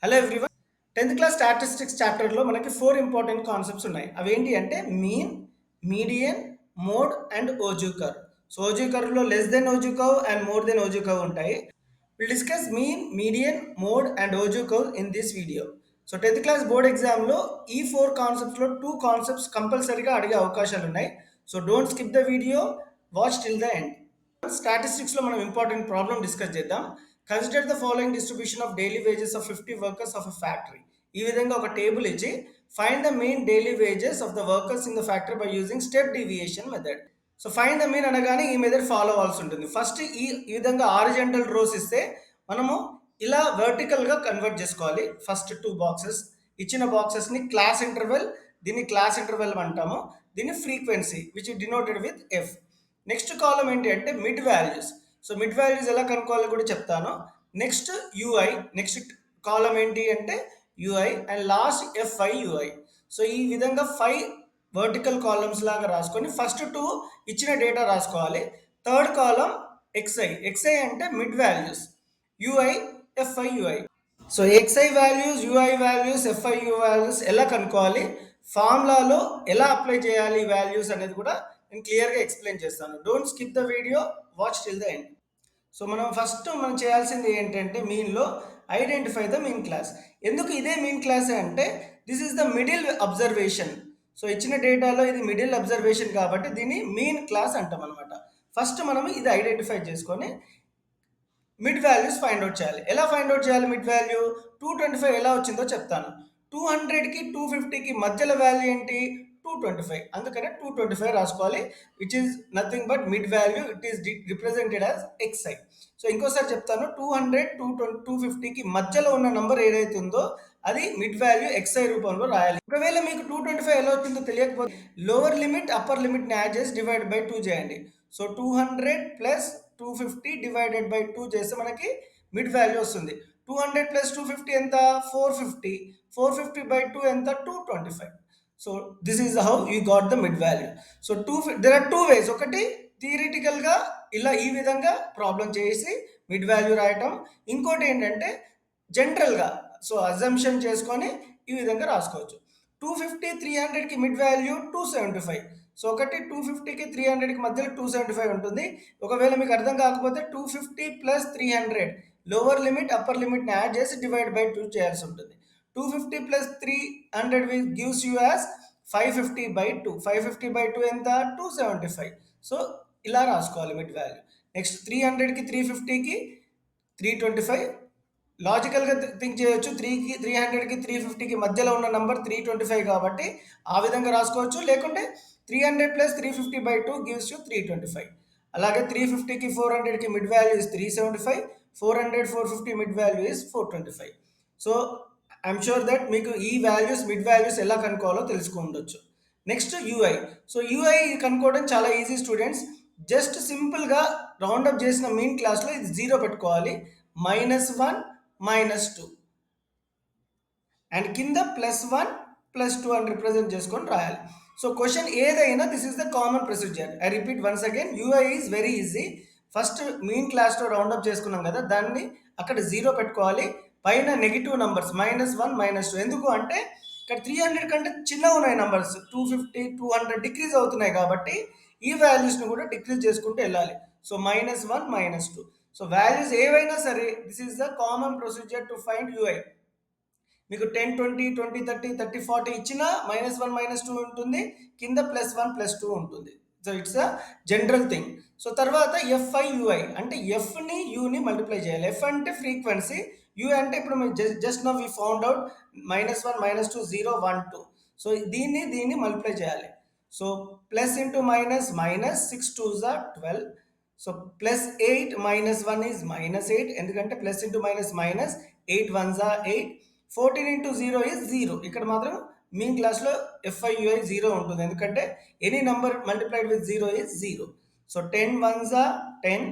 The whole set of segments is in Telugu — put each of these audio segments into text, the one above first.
Hello everyone. 10th class statistics చాప్టర్లో మనకి 4 ఇంపార్టెంట్ కాన్సెప్ట్స్ ఉన్నాయి. అవేంటి అంటే mean, median, mode and ogive curve. So ogive కర్వ్లో less than ogive curve and more than ogive curve ఉంటాయి. Will discuss mean, median, mode and ogive curve in this video. So 10th class board ఎగ్జామ్లో ఈ 4 కాన్సెప్ట్స్లో 2 కాన్సెప్ట్స్ కంపల్సరీగా అడిగే అవకాశాలు ఉన్నాయి. So don't skip the video, watch till the end. స్టాటిస్టిక్స్లో మనం ఇంపార్టెంట్ ప్రాబ్లమ్ డిస్కస్ చేద్దాం. Consider the following distribution of daily wages of 50 workers of a factory. ఈ విధంగా ఒక టేబుల్ ఇచ్చి find the mean daily wages of the workers in the factory by using step deviation method. So find the mean అనగానే ఈ మెథడ్ ఫాలో అవ్వాల్సి ఉంటుంది. ఫస్ట్ ఈ విధంగా హారిజాంటల్ రోస్ ఇస్తే మనము ఇలా వర్టికల్గా కన్వర్ట్ చేసుకోవాలి. ఫస్ట్ 2 బాక్సెస్ ఇచ్చిన బాక్సెస్ని క్లాస్ ఇంటర్వెల్, దీన్ని క్లాస్ ఇంటర్వెల్ అంటాము. దీన్ని frequency which denoted with F. Next column ఏంటి అంటే mid values. So mid values ఎలా కనుక్కోవాలో కూడా చెప్తాను. నెక్స్ట్ యూఐ, నెక్స్ట్ కాలం ఏంటి అంటే U I and last F I U I. So ఈ విధంగా 5 వర్టికల్ కాలమ్స్ లాగా రాసుకొని ఫస్ట్ 2 ఇచ్చిన డేటా రాసుకోవాలి. Third column X I. ఎక్స్ఐ అంటే mid values, U I, F I U I. So X I values, U I values, F I U values ఎలా కనుక్కోవాలి, ఫార్ములాలో ఎలా అప్లై చేయాలి ఈ వాల్యూస్ అనేది కూడా నేను క్లియర్గా ఎక్స్ప్లెయిన్ చేస్తాను. Don't skip the video, watch till the end. So మనం చేయాల్సింది ఏంటంటే మీన్లో ఐడెంటిఫై ద మీన్ క్లాస్. ఎందుకు ఇదే మీన్ క్లాస్ అంటే this is the middle observation. So ఇచ్చిన డేటాలో ఇది మిడిల్ అబ్జర్వేషన్ కాబట్టి దీన్ని మీన్ క్లాస్ అంటాం అనమాట. ఫస్ట్ మనం ఇది ఐడెంటిఫై చేసుకొని మిడ్ వాల్యూస్ ఫైండ్ అవుట్ చేయాలి. ఎలా ఫైండ్ అవుట్ చేయాలి మిడ్ వాల్యూ? 225 ఎలా వచ్చిందో చెప్తాను. 200కి 250కి మధ్యలో వాల్యూ ఏంటి? 225. అందుకనే 225 రాసుకోవాలి, which is nothing but mid value. It is represented as xi. So ఇంకోసారి చెప్తాను, 200, 250కి మధ్యలో ఉన్న నంబర్ ఏదైతే ఉందో అది మిడ్ వాల్యూ ఎక్స్ఐ రూపంలో రాయాలి. ఒకవేళ మీకు 225 ఎలా వచ్చిందో తెలియకపోతే లోవర్ లిమిట్ అప్పర్ లిమిట్ని యాడ్ చేసి డివైడ్ బై 2 చేయండి. సో 200 ప్లస్ 250 డివైడెడ్ బై 2 చేస్తే మనకి మిడ్ వాల్యూ వస్తుంది. 200 ప్లస్ 250 ఎంత? 450. 450 బై 2 ఎంత? 225. So this is how you got the mid value. So there are 2 ways. ఒకటి థియరిటికల్గా ఇలా ఈ విధంగా ప్రాబ్లం చేసి మిడ్ వాల్యూ రాయటం. ఇంకోటి ఏంటంటే జనరల్గా సో అజంప్షన్ చేసుకొని ఈ విధంగా రాసుకోవచ్చు. 250, 300కి మిడ్ వాల్యూ 275. సో ఒకటి 250కి 300కి మధ్యలో 275 ఉంటుంది. ఒకవేళ మీకు అర్థం కాకపోతే 250 ప్లస్ 300 లోవర్ లిమిట్ అప్పర్ లిమిట్ని యాడ్ చేసి డివైడ్ బై 2 చేయాల్సి ఉంటుంది. 250 plus 300 gives you as 550 by 2. 550 by 2 ఎంత? 275. సో ఇలా రాసుకోవాలి మిడ్ వాల్యూ. నెక్స్ట్ 300కి 350కి 325. లాజికల్గా థింక్ చేయొచ్చు. 300కి 350కి మధ్యలో ఉన్న నంబర్ 325 కాబట్టి ఆ విధంగా రాసుకోవచ్చు. లేకుంటే 300 ప్లస్ 350 బై 2 గివ్స్ యూ 325. అలాగే 350కి 400కి mid value is 375. 400, 450 mid value is 425. So I'm sure that మీకు ఈ వాల్యూస్ మిడ్ వాల్యూస్ ఎలా కనుక్కోవాలో తెలుసుకుండొచ్చు. Next u i. సో యూఐ కనుక్కోవడం చాలా ఈజీ స్టూడెంట్స్. జస్ట్ సింపుల్గా రౌండప్ చేసిన మీన్ క్లాస్లో ఇది 0 పెట్టుకోవాలి. -1, -2 అండ్ కింద +1, +2 అని రిప్రజెంట్ చేసుకొని రాయాలి. సో క్వశ్చన్ ఏదైనా this is the common procedure. I repeat once again, UI is very easy. First mean క్లాస్లో రౌండప్ చేసుకున్నాం కదా, దాన్ని అక్కడ 0 పెట్టుకోవాలి. పైన నెగిటివ్ నంబర్స్ -1, -2. ఎందుకు అంటే ఇక్కడ 300 కంటే చిన్నగా ఉన్నాయి నంబర్స్. 250, 200 డిక్రీజ్ అవుతున్నాయి కాబట్టి ఈ వాల్యూస్ని కూడా డిక్రీజ్ చేసుకుంటూ వెళ్ళాలి. సో -1, -2. సో వాల్యూస్ ఏవైనా సరే this is the common procedure to find UI. మీకు 10, 20, 20, 30, 30, 40 ఇచ్చిన -1, -2 ఉంటుంది, కింద +1, +2 ఉంటుంది. So it's a general thing. So తర్వాత ఎఫ్ఐ యూఐ అంటే ఎఫ్ని యూని మల్టిప్లై చేయాలి. ఎఫ్ అంటే ఫ్రీక్వెన్సీ, యూ అంటే ఇప్పుడు just now we found out -1, -2, 0, 1, 2. So దీన్ని మల్టిప్లై చేయాలి. So plus into minus, -6 2s are 12. So +8 -1 is -8. ఎందుకంటే plus into minus minus, 8 1s are 8. 14 into 0 is 0. ఇక్కడ మాత్రం మీన్ క్లాస్లో ఎఫ్ఐయుఐ 0 ఉంటుంది, ఎందుకంటే any number multiplied with 0 is 0. So 10 1s are 10,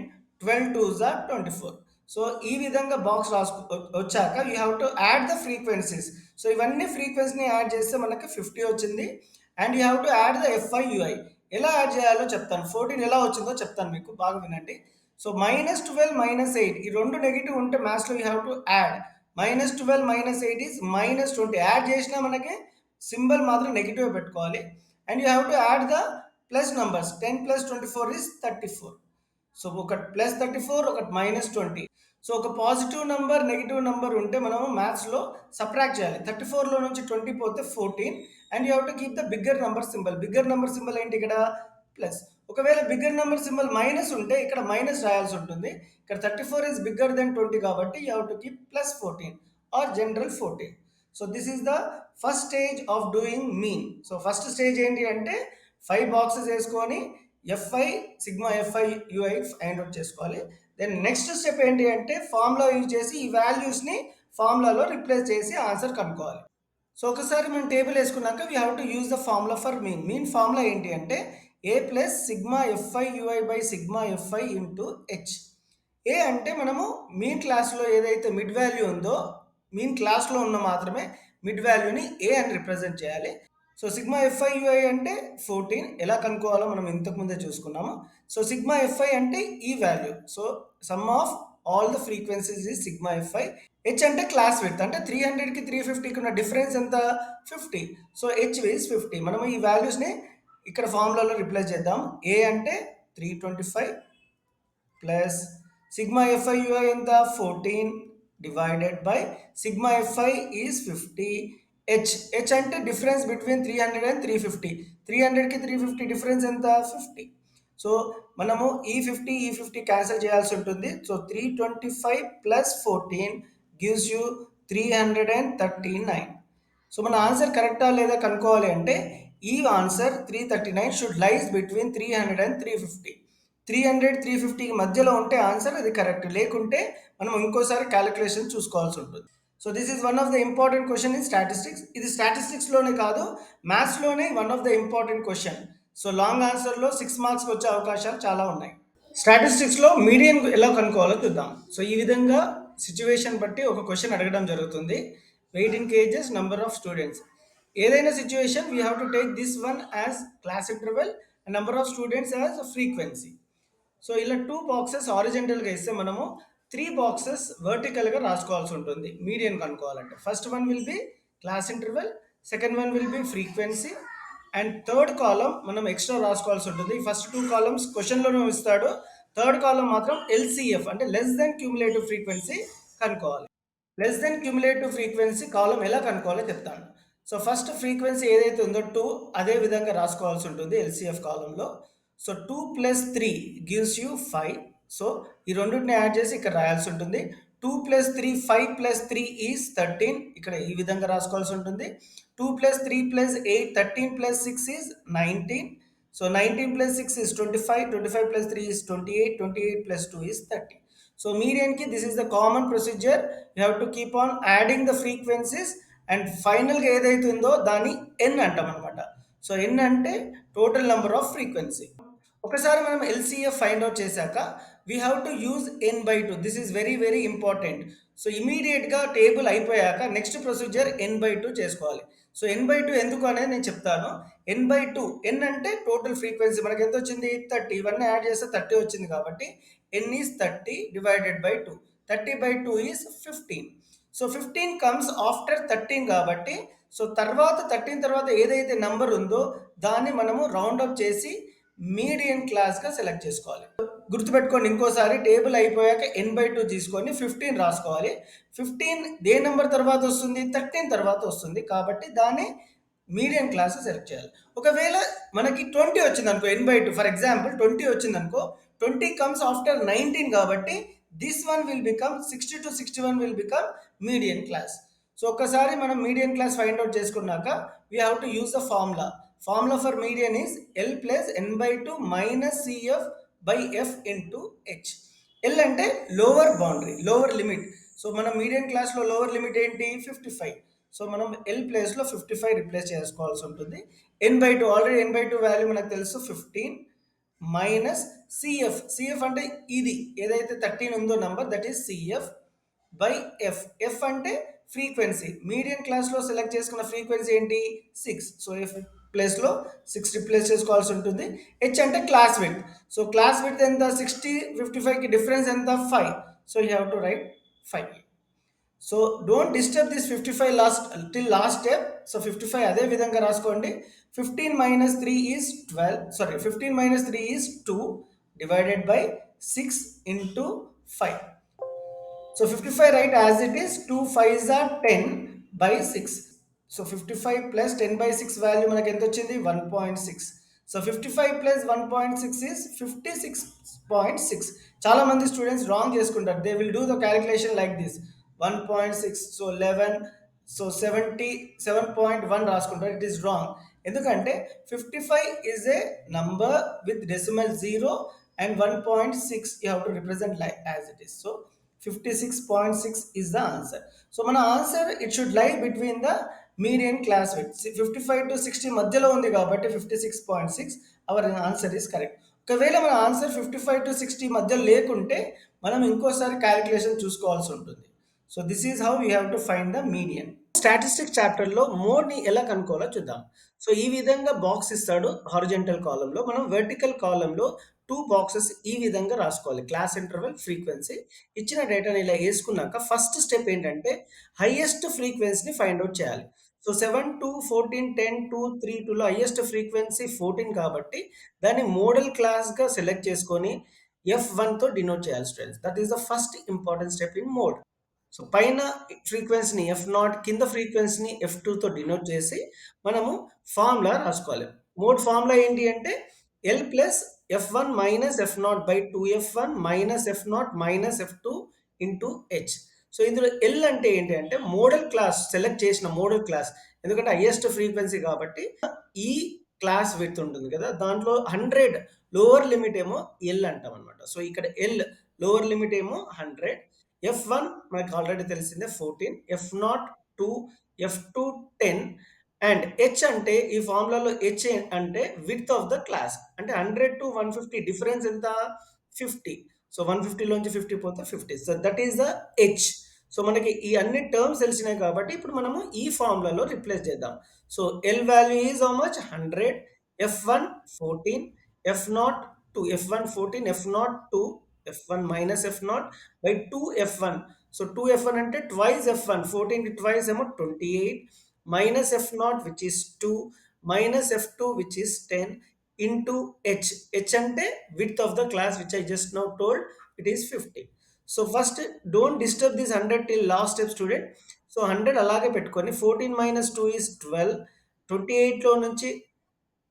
12 2s are 24. సో ఈ విధంగా బాక్స్ వచ్చాక you have to add the frequencies. So ఇవన్నీ ఫ్రీక్వెన్సీని యాడ్ చేస్తే మనకి 50 వచ్చింది. And you have to add the f i u i. ఎలా యాడ్ చేయాలో చెప్తాను. 14 ఎలా వచ్చిందో చెప్తాను, మీకు బాగా వినండి. సో -12, -8 ఈ రెండు నెగిటివ్ ఉంటే మ్యాథ్స్లో you have to add. -12 -8 is -20. Add చేసినా మనకి సింబల్ మాత్రం నెగిటివ్ పెట్టుకోవాలి. And you have to add the plus numbers. 10 + 24 is 34. So ఒకటి +34, ఒకటి -20. సో ఒక పాజిటివ్ నంబర్, నెగిటివ్ నంబర్ ఉంటే మనము మ్యాథ్స్లో సబ్ట్రాక్ట్ చేయాలి. 34లో నుంచి 20 పోతే 14. And you have to keep the bigger number symbol. Bigger number symbol ఏంటి ఇక్కడ? ప్లస్. ఒకవేళ బిగ్గర్ నంబర్ సింబల్ మైనస్ ఉంటే ఇక్కడ మైనస్ రాయాల్సి ఉంటుంది. ఇక్కడ 34 ఈజ్ బిగ్గర్ దెన్ 20 కాబట్టి you have to keep +14 or general 14. So this is the first stage of doing mean. So first stage ఏంటి అంటే 5 బాక్సెస్ వేసుకొని F I sigma f i U I find out చేసుకోవాలి. దెన్ నెక్స్ట్ స్టెప్ ఏంటి అంటే ఫార్ములా యూజ్ చేసి ఈ వాల్యూస్ని ఫార్ములాలో రిప్లేస్ చేసి ఆన్సర్ కనుక్కోవాలి. సో ఒకసారి మనం టేబుల్ వేసుకున్నాక we have to use the formula for mean. Mean formula ఏంటి అంటే A plus sigma f i u i by sigma f i into h. A అంటే మనము మీన్ క్లాస్లో ఏదైతే మిడ్ వాల్యూ ఉందో మీన్ క్లాస్లో ఉన్న మాత్రమే మిడ్ వాల్యూని ఏ అని రిప్రజెంట్ చేయాలి. సో సిగ్మా ఎఫ్ఐ యూఐ అంటే 14. ఎలా కనుక్కోవాలో మనం ఇంతకుముందే చూసుకున్నాము. సో సిగ్మా ఎఫ్ఐ అంటే ఈ value. So sum of all the frequencies is sigma F I. H అంటే క్లాస్ విడ్త్, అంటే 300కి 350కి ఉన్న డిఫరెన్స్ ఎంత? 50. So H is 50. మనం ఈ వాల్యూస్ని ఇక్కడ ఫార్ములాలో రిప్లేస్ చేద్దాం. ఏ అంటే 325 ప్లస్ సిగ్మా ఎఫ్ఐ యూఐ ఎంత? 14 divided by sigma F I is 50. H అంటే డిఫరెన్స్ బిట్వీన్ 300 అండ్ 350. 300కి 350 డిఫరెన్స్ ఎంత? 50. సో మనము ఈ 50 క్యాన్సిల్ చేయాల్సి ఉంటుంది. So 325 plus 14 gives you 339. So మన ఆన్సర్ కరెక్టా లేదా కనుక్కోవాలి అంటే ఈ answer 339 should lies between 300 and 350. 300 350కి మధ్యలో ఉంటే ఆన్సర్ అది కరెక్ట్, లేకుంటే మనం ఇంకోసారి క్యాలిక్యులేషన్ చూసుకోవాల్సి ఉంటుంది. So this is one of the important question in statistics. ఇది స్టాటిస్టిక్స్లోనే కాదు, మ్యాథ్స్లోనే one of the important question. So long ఆన్సర్లో 6 మార్క్స్కి వచ్చే అవకాశాలు చాలా ఉన్నాయి. స్టాటిస్టిక్స్లో మీడియన్ ఎలా కనుక్కోవాలో చూద్దాం. సో ఈ విధంగా సిచ్యువేషన్ బట్టి ఒక క్వశ్చన్ అడగడం జరుగుతుంది. Weighting kgs, number of students. ఏదైనా situation we have to take this one as class interval and number of students as frequency. So ఇలా 2 బాక్సెస్ హారిజెంటల్గా ఇస్తే మనము 3 బాక్సెస్ వర్టికల్గా రాసుకోవాల్సి ఉంటుంది మీడియన్ కనుక్కోవాలంటే. First one will be class interval, second one will be frequency, and third column మనం ఎక్స్ట్రా రాసుకోవాల్సి ఉంటుంది. ఫస్ట్ 2 కాలమ్స్ క్వశ్చన్లోనే ఇస్తాడు, థర్డ్ కాలం మాత్రం ఎల్సిఎఫ్ అంటే లెస్ దెన్ క్యూములేటివ్ ఫ్రీక్వెన్సీ కనుక్కోవాలి. లెస్ దెన్ క్యూములేటివ్ ఫ్రీక్వెన్సీ కాలం ఎలా కనుక్కోవాలో చెప్తాను. సో ఫస్ట్ ఫ్రీక్వెన్సీ ఏదైతే ఉందో 2 అదే విధంగా రాసుకోవాల్సి ఉంటుంది ఎల్సిఎఫ్ కాలంలో. So 2 + 3 gives you 5. సో ఈ రెండింటిని యాడ్ చేసి ఇక్కడ రాయాల్సి ఉంటుంది. 2 + 3 5 + 3 ఈజ్ 13. ఇక్కడ ఈ విధంగా రాసుకోవాల్సి ఉంటుంది. 2 + 3 + 8 13 + 6 is 19. So 19 + 6 is 25. 25 + 3 is 28. 28 + 2 is 30. So మీడియన్కి this is the common procedure. You have to keep on adding the frequencies and ఫైనల్గా ఏదైతే ఉందో దాన్ని ఎన్ అంటాం అనమాట. సో ఎన్ అంటే టోటల్ నెంబర్ ఆఫ్ ఫ్రీక్వెన్సీ. ఒకసారి మనం ఎల్సిఎఫ్ ఫైండ్ అవుట్ చేశాక we have to use n/2. This is very very important. So ఇమీడియట్గా టేబుల్ అయిపోయాక నెక్స్ట్ ప్రొసీజర్ n/2 చేసుకోవాలి. సో n/2 ఎందుకు అనేది నేను చెప్తాను. n/2, n అంటే టోటల్ ఫ్రీక్వెన్సీ. మనకి ఎంత వచ్చింది? 30. ఇవన్నీ యాడ్ చేస్తే 30 వచ్చింది కాబట్టి n is 30 divided by 2. 30/2 is 15. So 15 comes after 13 కాబట్టి సో తర్వాత 13 తర్వాత ఏదైతే నెంబర్ ఉందో దాన్ని మనము రౌండ్ అప్ చేసి మీడియన్ క్లాస్గా సెలెక్ట్ చేసుకోవాలి. గుర్తుపెట్టుకోండి, ఇంకోసారి టేబుల్ అయిపోయాక n/2 తీసుకొని 15 రాసుకోవాలి. 15 దే నెంబర్ తర్వాత వస్తుంది? 13 తర్వాత వస్తుంది కాబట్టి దాన్ని మీడియన్ క్లాస్ సెలెక్ట్ చేయాలి. ఒకవేళ మనకి 20 వచ్చింది అనుకో, n/2 ఫర్ ఎగ్జాంపుల్ 20 వచ్చింది అనుకో, 20 కమ్స్ ఆఫ్టర్ 19 కాబట్టి this one will become 60 to 61 will become median class. So ఒక్కసారి మనం మీడియన్ క్లాస్ ఫైండ్ అవుట్ చేసుకున్నాక we have to use the formula. Formula for median is L plus n/2 minus CF by F into H. L అంటే lower boundary, lower limit. So మనం మీడియన్ క్లాస్లో లోవర్ లిమిట్ ఏంటి? 55. సో మనం L ప్లేస్లో 55 రిప్లేస్ చేసుకోవాల్సి ఉంటుంది. n/2 ఆల్రెడీ n/2 వాల్యూ మనకు తెలుసు 15 మైనస్ CF అంటే ఇది ఏదైతే 13 ఉందో number that is CF by F అంటే ఫ్రీక్వెన్సీ. మీడియన్ క్లాస్లో సెలెక్ట్ చేసుకున్న ఫ్రీక్వెన్సీ ఏంటి? 6. సో F ప్లేస్లో 6 రిప్లేస్ చేసుకోవాల్సి ఉంటుంది. హెచ్ అంటే class width. So class width ఎంత? 60 55కి డిఫరెన్స్ ఎంత? 5. So you have to right 5. So don't disturb this 55 last step. So 55 అదే విధంగా రాసుకోండి. 15 minus 3 is 12, sorry 15 minus 3 is 2 divided by 6 into 5. So 55 right as it is, 2 5s are 10 by 6. So 55 plus 10 by 6 value మనకి ఎంత వచ్చింది 1.6. So 55 plus 1.6 is 56.6. చాలా మంది స్టూడెంట్స్ రాంగ్ చేసుకుంటారు. They will do the calculation like this 1.6, so 11, so 77.1 రాసుకుంటారు. It is wrong. ఎందుకంటే 55 is a number with decimal 0 and 1.6 you have to represent like as it is. So 56.6 is the answer. So మన answer it should lie between the median class width. 55 to 60 మధ్యలో ఉంది కాబట్టి 56.6 అవర్ ఆన్సర్ ఈస్ కరెక్ట్. ఒకవేళ మన ఆన్సర్ 55 to 60 మధ్య లేకుంటే మనం ఇంకోసారి క్యాలిక్యులేషన్ చూసుకోవాల్సి ఉంటుంది. So this is how we have to find the median. Statistic చాప్టర్లో మోడ్ని ఎలా కనుక్కోవాలో చూద్దాం. సో ఈ విధంగా బాక్స్ ఇస్తాడు హారిజెంటల్ కాలంలో. మనం వెర్టికల్ కాలంలో 2 బాక్సెస్ ఈ విధంగా రాసుకోవాలి. Class interval, frequency. ఇచ్చిన డేటాని ఇలా వేసుకున్నాక ఫస్ట్ స్టెప్ ఏంటంటే హైయెస్ట్ ఫ్రీక్వెన్సీని ఫైండ్ అవుట్ చేయాలి. సో 7, 2, 14, 10, 2, 3, 2లో హైయెస్ట్ ఫ్రీక్వెన్సీ 14 కాబట్టి దాన్ని మోడల్ క్లాస్గా సెలెక్ట్ చేసుకొని F1తో డినోట్ చేయాలి students. That is the first important step in mode. So పైన ఫ్రీక్వెన్సీని F0, కింద ఫ్రీక్వెన్సీని F2తో డినోట్ చేసి మనము ఫార్ములా రాసుకోవాలి. మోడ్ ఫార్ములా ఏంటి అంటే L plus F1 minus F0 by 2F1 minus F0 minus F2 into H. So ఇందులో L అంటే ఏంటి అంటే మోడల్ క్లాస్, సెలెక్ట్ చేసిన మోడల్ క్లాస్. ఎందుకంటే హైయెస్ట్ ఫ్రీక్వెన్సీ కాబట్టి ఈ క్లాస్ విడ్త్ ఉంటుంది కదా, దాంట్లో 100 లోవర్ లిమిట్ ఏమో L అంటాం అనమాట. సో ఇక్కడ L లోవర్ లిమిట్ ఏమో 100, F1 మనకు ఆల్రెడీ తెలిసిందే 14, F0 2, F2 10 అండ్ H అంటే ఈ ఫార్ములాలో H అంటే విడ్త్ ఆఫ్ ద క్లాస్. అంటే 100 to 150 డిఫరెన్స్ ఎంత 50. సో 150 లోంచి 50 పోతే 50. So that is the H. So మనకి ఈ అన్ని టర్మ్స్ తెలిసినాయి కాబట్టి ఇప్పుడు మనము ఈ ఫార్ములాలో రిప్లేస్ చేద్దాం. So L value is how much 100, F1 14, F0 2, F1 14, F0 2, F1 minus F0 by 2F1. So 2F1 అంటే twice F1, 14 కి twice ఏమో 28, minus F0 which is 2, minus F2 which is 10 into H. H అంటే width of the class which I just now told, it is 50. So first don't disturb this 100 till last step student. So 100 అలాగే పెట్టుకొని 14 minus 2 is 12, 28లో నుంచి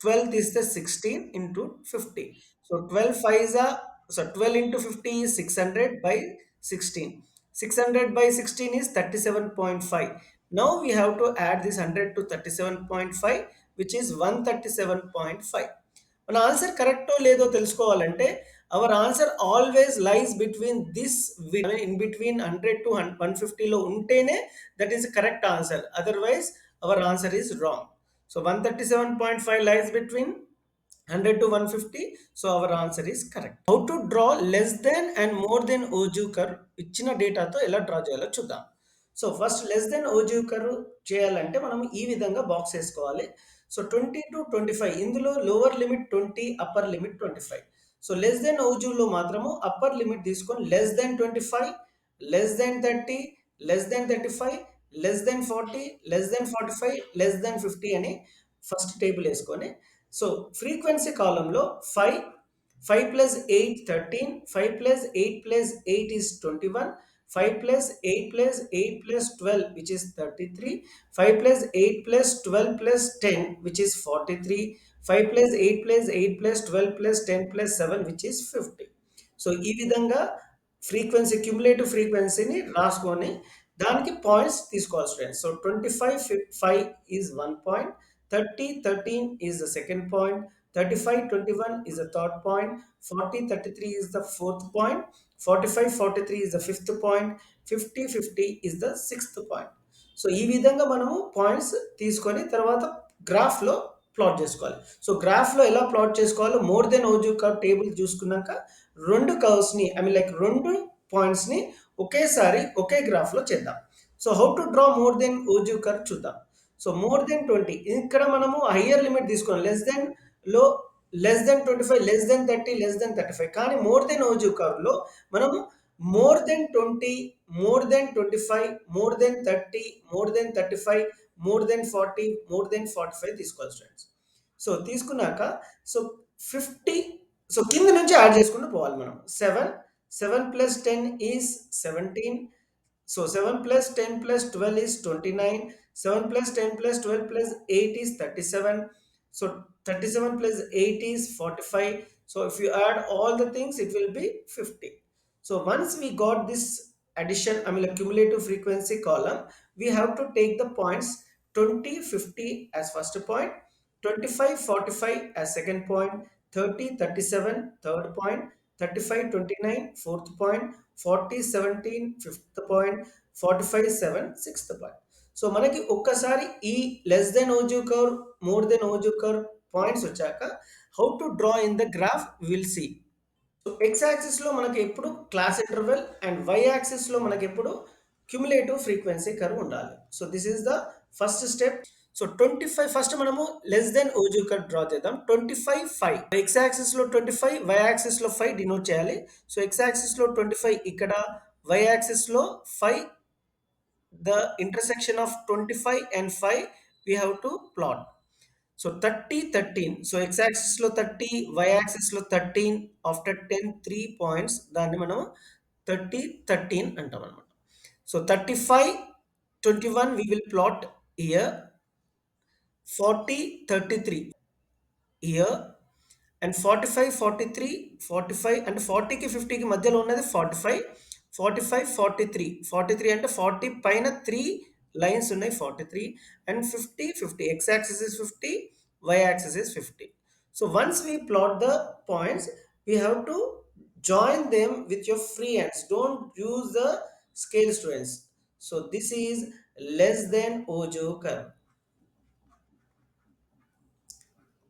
12 తీస్తే 16 into 50. So 12 5s are, so 12 into 50 is 600 by 16. 600 by 16 is 37.5. Now we have to add this 100 to 37.5, which is 137.5. మన ఆన్సర్ కరెక్టో లేదో తెలుసుకోవాలంటే our answer always lies between this, in between 100 to 150లో ఉంటేనే that is correct answer. Otherwise our answer is wrong. So 137.5 lies between 100 to 150. So our answer is correct. How to draw less than and more than Ogive curve ఇచ్చిన డేటాతో ఎలా డ్రా చేయాలో చూద్దాం. So first less than ogive curve చేయాలంటే మనం ఈ విధంగా బాక్స్ వేసుకోవాలి. సో 20 to 25 ఇందులో lower limit 20, upper limit 25. So less than ఓజివ్లో మాత్రము అప్పర్ లిమిట్ తీసుకొని less than 25, less than 30, less than 35, less than 40, less than 45, less than 50 అని ఫస్ట్ టేబుల్ వేసుకొని, సో ఫ్రీక్వెన్సీ కాలంలో 5, 5 plus 8 13, 5 plus 8 plus 8 is 21, 5 plus 8 plus 8 plus 12 which is 33, 5 plus 8 plus 12 plus 10 which is 43, 5 plus 8 plus 8 plus 12 plus 10 plus 7 which is 50. So ఈ విధంగా ఫ్రీక్వెన్సీ, క్యుములేటివ్ ఫ్రీక్వెన్సీని రాసుకొని దానికి పాయింట్స్ తీసుకోవాలి students. So 25 5 is 1 point, 30 13 is the second point, 35 21 is the third point, 40 33 is the fourth point, 45 43 is the fifth point, 50 50 is the sixth point. So ఈ విధంగా మనము పాయింట్స్ తీసుకొని తర్వాత గ్రాఫ్లో ప్లాట్ చేసుకోవాలి. సో గ్రాఫ్లో ఎలా ప్లాట్ చేసుకోవాలో more than ogive curve table చూసుకున్నాక రెండు కర్వ్స్ని, ఐ మీన్ లైక్ రెండు పాయింట్స్ని ఒకేసారి ఒకే గ్రాఫ్లో చేద్దాం. So how to draw more than ogive curve చూద్దాం. సో మోర్ దెన్ 20 ఇక్కడ మనము హయ్యర్ లిమిట్ తీసుకోవాలి. లెస్ దెన్ లో less than 25, less than 30, less than 35. కానీ మోర్ దెన్ ఓజివ్ కర్వ్లో మనము more than 20, more than 25, more than 30, more than 35, more than 40, more than 45 తీసుకోవాలి స్టూడెంట్స్. సో తీసుకున్నాక సో 50, సో కింద నుంచి యాడ్ చేసుకుంటూ పోవాలి మనం. 7, 7 plus 10 is 17. So 7 plus 10 plus 12 is 29. 7 plus 10 plus 12 plus 8 is 37. So 37 plus 8 is 45. So if you add all the things, it will be 50. So once we got this addition, I mean, a cumulative frequency column, we have to take the points 20, 50 as first point, 25, 45 as second point, 30, 37 third point, 35, 29 fourth point, 40, 17 fifth point, 45, 7 sixth point. So మనకి ఒక్కసారి ఈ less than ogive curve, more than ogive curve points వచ్చాక how to draw in the graph will see. So X యాక్సిస్లో మనకి ఎప్పుడు క్లాస్ ఇంటర్వెల్ అండ్ వై యాక్సిస్లో మనకి ఎప్పుడు క్యుములేటివ్ ఫ్రీక్వెన్సీ కర్వ్ ఉండాలి. So this is the first step. So 25 first మనము less than ogive curve draw చేద్దాం. 25 5 ఎక్స్ యాక్సిస్లో 25, వై యాక్సిస్లో 5 డినోట్ చేయాలి. సో ఎక్స్ యాక్సిస్లో 25 ఇక్కడ, వై యాక్సిస్లో 5, the intersection of 25 and 5 we have to plot. So 30, 13. So x-axis లో 30, y-axis లో 13. After 10, 3 points, దాన్ని మనం 30, 13 అంటాం అనమాట. So 35, 21 we will plot here. 40, 33 here. And 45, 43, 45 అంటే 40కి 50కి మధ్యలో ఉన్నది 45, 45, 43, 43 అంటే 40 పైన 3 లైన్స్ ఉన్నాయి 43, and 50, 50 x axis is 50, y axis is 50. So once we plot the points, we have to join them with your free hands. Don't use the scale, students. So this is less than Ojo curve.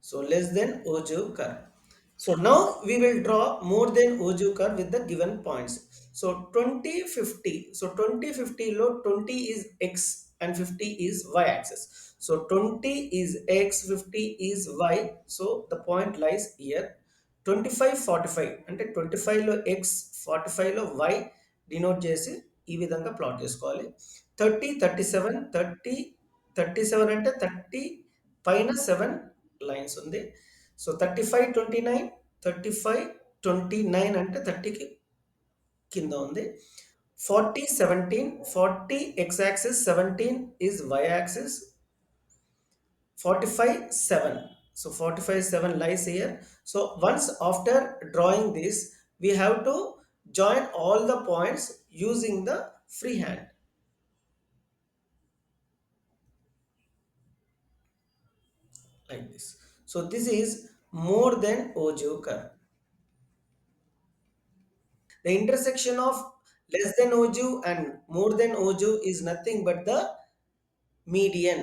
So less than Ojo curve. So now we will draw more than Ojo curve with the given points. So 20, 50. So 20, 50 low 20 is x and 50 is y axis. So 20 is x, 50 is y. So the point lies here. 25, 45 అంటే 25 లో x, 45 లో y డినోట్ చేసి ఈ విధంగా ప్లాట్ చేసుకోవాలి. 30, 37, 30, 37 అంటే 30 పైన 7 లైన్స్ ఉంది. సో 35, 29, 35, 29 అంటే 30కి కింద ఉంది. 40, 17, 40 x axis, 17 is y axis. 45, 7. So 45, 7 lies here. So once after drawing this, we have to join all the points using the free hand. Like this. So this is more than Ojo curve. The intersection of less than Oju and more than Oju is nothing but the median.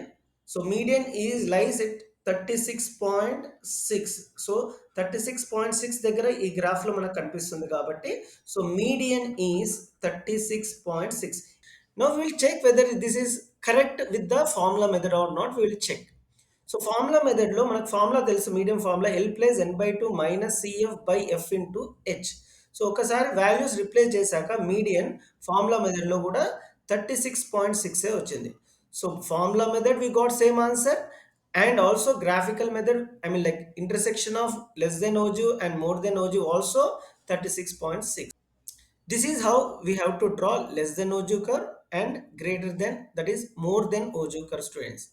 So median is lies at 36.6. So 36.6 దగ్గర ఈ గ్రాఫ్ లో మనకు కనిపిస్తుంది కాబట్టి so median is 36.6. Now we will check whether this is correct with the formula method or not. We will check. So formula మెథడ్లో మనకు ఫార్ములా తెలుసు, medium formula L plus n/2 minus CF by F into H. So ఒకసారి వాల్యూస్ రిప్లేస్ చేశాక మీడియన్ ఫార్ములా మెథడ్లో కూడా 36.6 వచ్చింది. So formula method we got same answer, and also graphical method, I mean like intersection of less than ogive and more than ogive also 36.6. This is how we have to draw less than Oju curve and greater than, that is more than Oju curve, students.